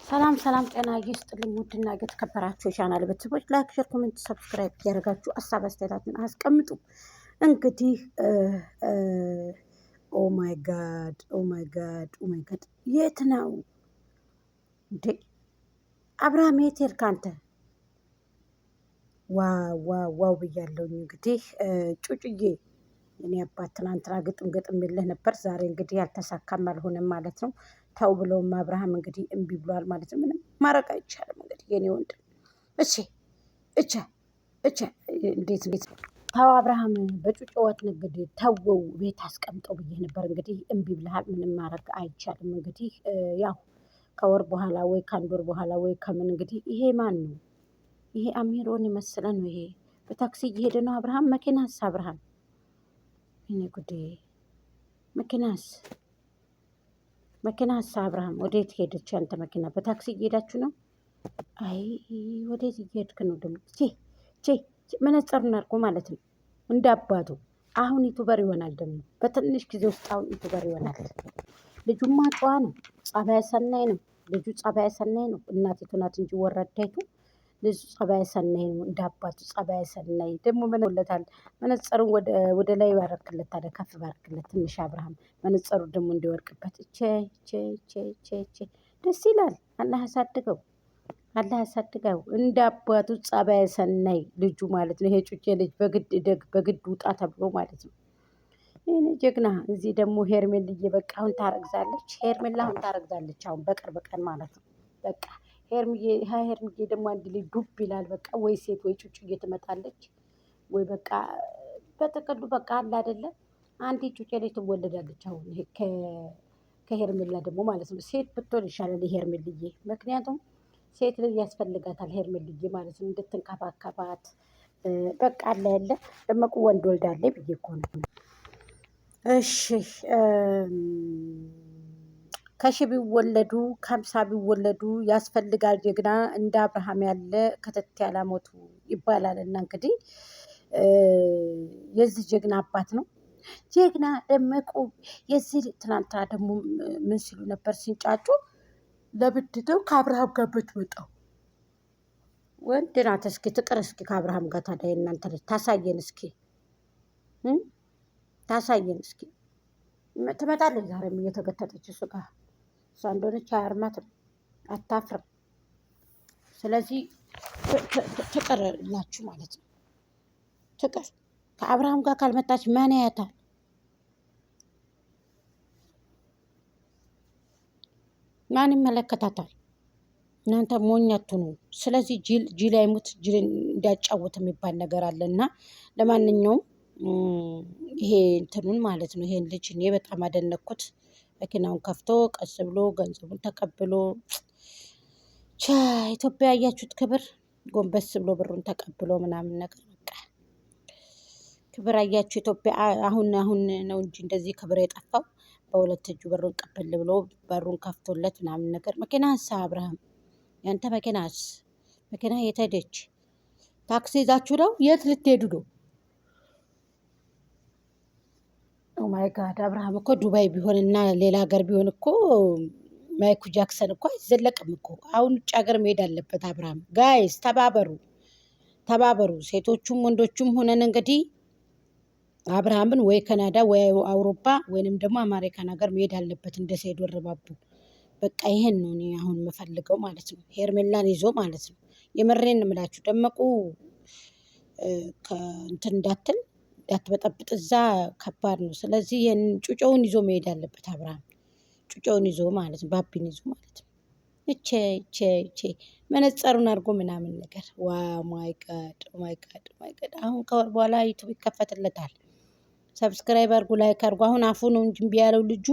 ሰላም ሰላም ጤና ይስጥልኝ ውድና የተከበራችሁ የቻናል ቤተሰቦች ላይክ፣ ሼር፣ ኮሜንት፣ ሰብስክራይብ ያደርጋችሁ ሀሳብ አስተያየታችሁን አስቀምጡ። እንግዲህ ኦ ማይ ጋድ ኦ ማይ ጋድ ኦ ማይ ጋድ የት ነው እንዴ አብርሃም? የት ሄድክ አንተ? ዋው ዋው ዋው ብያለሁኝ። እንግዲህ ጩጭዬ እኔ አባት ትናንትና ግጥም ግጥም የሚልህ ነበር። ዛሬ እንግዲህ ያልተሳካም አልሆነም ማለት ነው። ተው ብለውም አብርሃም እንግዲህ እምቢ ብሏል ማለት ነው። ምንም ማድረግ አይቻልም። እንግዲህ የኔ ወንድም እሺ እቻ እቻ እንዴት ተው አብርሃም በጩጭወት እንግዲህ ተወው ቤት አስቀምጠው ብዬ ነበር። እንግዲህ እምቢ ብለሃል። ምንም ማድረግ አይቻልም። እንግዲህ ያው ከወር በኋላ ወይ ከአንድ ወር በኋላ ወይ ከምን እንግዲህ ይሄ ማን ነው? ይሄ አሚሮን የመሰለ ነው። ይሄ በታክሲ እየሄደ ነው አብርሃም። መኪናስ አብርሃም? እኔ ጉዴ! መኪናስ አብርሃም? ወዴት ሄደች አንተ መኪና? በታክሲ እየሄዳችሁ ነው? አይ ወዴት እየሄድክ ነው ደግሞ? መነጽሩን አድርጎ ማለት ነው እንደ አባቱ። አሁን ዩቱበር ይሆናል ደግሞ በትንሽ ጊዜ ውስጥ አሁን ዩቱበር ይሆናል። ልጁማ ጨዋ ነው፣ ጸባይ ሰናይ ነው። ልጁ ጸባይ ሰናይ ነው። እናቲቱ ናት እንጂ ወረዳይቱ ልጁ ጸባይ ሰናይ ነው። እንደ አባቱ ጸባይ ሰናይ ደግሞ ምን ወለታል? መነጽሩን ወደ ላይ ባረክለት፣ ታዲያ ከፍ ባረክለት ትንሽ አብርሃም መነጽሩ ደግሞ እንዲወርቅበት። ደስ ይላል። አላህ ያሳድገው፣ አላህ ያሳድገው። እንደ አባቱ ጸባይ ሰናይ ልጁ ማለት ነው። ይሄ ጩጬ ልጅ በግድ ውጣ ተብሎ ማለት ነው። ይህን ጀግና። እዚህ ደግሞ ሄርሜልዬ በቃ አሁን ታረግዛለች። ሄርሜላ አሁን ታረግዛለች፣ አሁን በቅርብ ቀን ማለት ነው። በቃ ሄርሜልዬ ደግሞ አንድ ልጅ ዱብ ይላል። በቃ ወይ ሴት ወይ ጩጭዬ ትመጣለች ወይ በቃ በጥቅሉ በቃ አለ አይደለ አንድ ጩጬ ልጅ ትወለዳለች። አሁን ይሄ ከሄርሜላ ደግሞ ማለት ነው ሴት ብትሆን ይሻላል ሄርሜልዬ። ምክንያቱም ሴት ልጅ ያስፈልጋታል ሄርሜልዬ ማለት ነው እንድትንከባከባት። በቃ አለ ያለ ደመቁ ወንድ ወልዳለች ብዬ እኮ ነው። እሺ ከሺ ቢወለዱ ከሀምሳ ቢወለዱ ያስፈልጋል ጀግና እንደ አብርሃም ያለ ከተት ያላሞቱ ይባላል። እና እንግዲህ የዚህ ጀግና አባት ነው። ጀግና ደመቁ የዚህ ትናንትና ደግሞ ምን ሲሉ ነበር ሲንጫጩ? ለብድተው ከአብርሃም ጋር ብትመጣው ወንድ ናት። እስኪ ትቅር እስኪ ከአብርሃም ጋር ታዲያ እናንተ ልጅ ታሳየን እስኪ ታሳየን እስኪ። ትመጣለች ዛሬም እየተገተጠች እሱ ጋር። እሷ እንደሆነች አያርማትም፣ አታፍርም። ስለዚህ ትቅርላችሁ ማለት ነው። ትቅር ከአብርሃም ጋር ካልመጣች ማን ያያታል? ማን ይመለከታታል? እናንተ ሞኝ አትሁኑ። ስለዚህ ጅል አይሙት ጅል እንዲያጫውት የሚባል ነገር አለ። እና ለማንኛውም ይሄ እንትኑን ማለት ነው ይሄን ልጅ እኔ በጣም አደነኩት። መኪናውን ከፍቶ ቀስ ብሎ ገንዘቡን ተቀብሎ ኢትዮጵያ ያያችሁት ክብር፣ ጎንበስ ብሎ ብሩን ተቀብሎ ምናምን ነገር በቃ ክብር አያችሁ ኢትዮጵያ። አሁን ነው እንጂ እንደዚህ ክብር የጠፋው። በሁለት እጁ በሩን ቀበል ብሎ በሩን ከፍቶለት ምናምን ነገር። መኪናስ አብርሃም? ያንተ መኪና የት ሄደች? ታክሲ ይዛችሁ ነው? የት ልትሄዱ ነው? ኦማይ ጋድ አብርሃም እኮ ዱባይ ቢሆን እና ሌላ ሀገር ቢሆን እኮ ማይኩ ጃክሰን እኮ አይዘለቅም እኮ። አሁን ውጭ ሀገር መሄድ አለበት አብርሃም። ጋይስ ተባበሩ፣ ሴቶቹም ወንዶቹም ሆነን እንግዲህ አብርሃምን ወይ ካናዳ ወይ አውሮፓ ወይንም ደግሞ አሜሪካን ሀገር መሄድ አለበት እንደ ሰይድ ወረባቡ። በቃ ይሄን ነው እኔ አሁን የምፈልገው ማለት ነው። ሄርሜላን ይዞ ማለት ነው። የመሬን እምላችሁ ደመቁ ከእንትን እንዳትበጠብጥ እዛ ከባድ ነው። ስለዚህ ጩጮውን ይዞ መሄድ አለበት አብርሃም። ጩጮውን ይዞ ማለት ነው፣ ባቢን ይዞ ማለት ነው። እቼ መነጸሩን አድርጎ ምናምን ነገር። ዋ ማይ ጋድ ማይ ጋድ ማይ ጋድ። አሁን ከወር በኋላ ዩቱብ ይከፈትለታል። ሰብስክራይብ አድርጉ፣ ላይክ አድርጉ። አሁን አፉ ነው እንጂ እምቢ ያለው ልጁ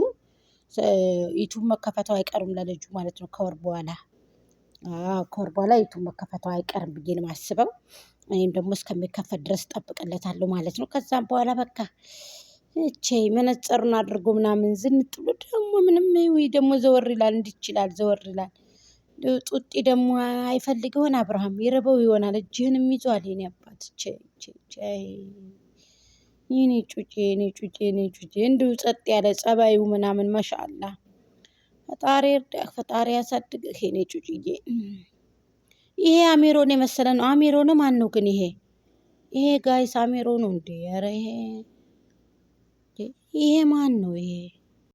ዩቱብ መከፈቱ አይቀርም ለልጁ ማለት ነው። ከወር በኋላ ዩቱብ መከፈቱ አይቀርም ብዬ ነው የማስበው። እኔም ደግሞ እስከሚከፈት ድረስ ጠብቅለታለሁ ማለት ነው። ከዛም በኋላ በቃ መነጽሩን አድርጎ ምናምን ዝንጥ ብሎ ደግሞ ምንም ደግሞ ዘወር ይላል፣ እንዲችላል ዘወር ይላል። ጡጢ ደግሞ አይፈልግ ይሆን አብርሃም? ይርበው ይሆናል። እጅህንም ይዟል የኔ አባት። የኔ ጩጬ እንዲሁ ጸጥ ያለ ጸባዩ ምናምን ማሻአላ። ፈጣሪ እርዳህ፣ ፈጣሪ ያሳድግህ የኔ ጩጭዬ። ይሄ አሜሮን የመሰለ ነው። አሜሮ ነው ማን ነው ግን ይሄ? ይሄ ጋይስ አሜሮ ነው እንዴ? ኧረ ይሄ ማን ነው ይሄ?